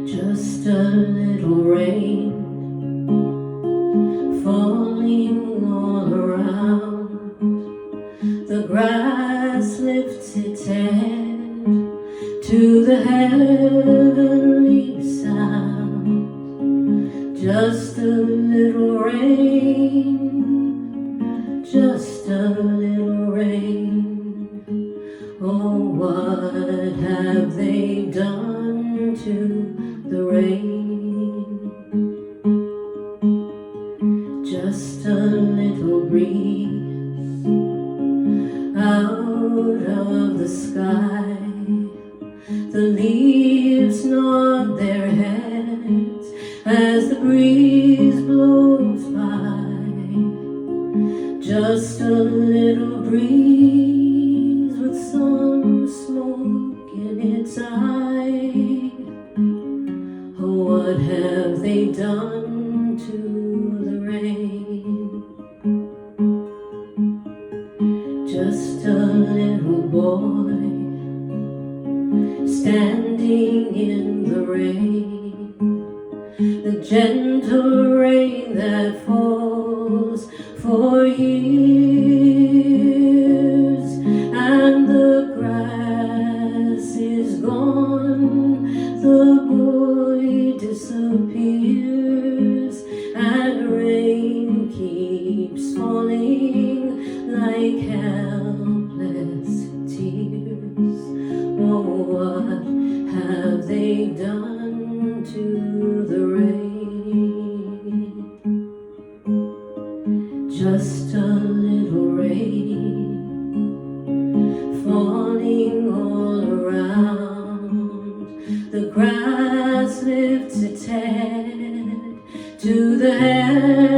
Just a little rain falling all around. The grass lifts its head to the heavenly sound. Just a little rain, just a little rain. Oh, what have they done to the rain? Just a little breeze out of the sky. The leaves nod their heads as the breeze blows by. Just a little breeze with some smoke in its eye. Oh, what have they done to the rain? Just a little boy standing in the rain, the gentle rain that falls for years, and the grass is gone, the boy disappears, and rain keeps falling like helpless tears. Oh, what have they done to the rain? Just a little rain falling all around. The grass lifts its head to the heaven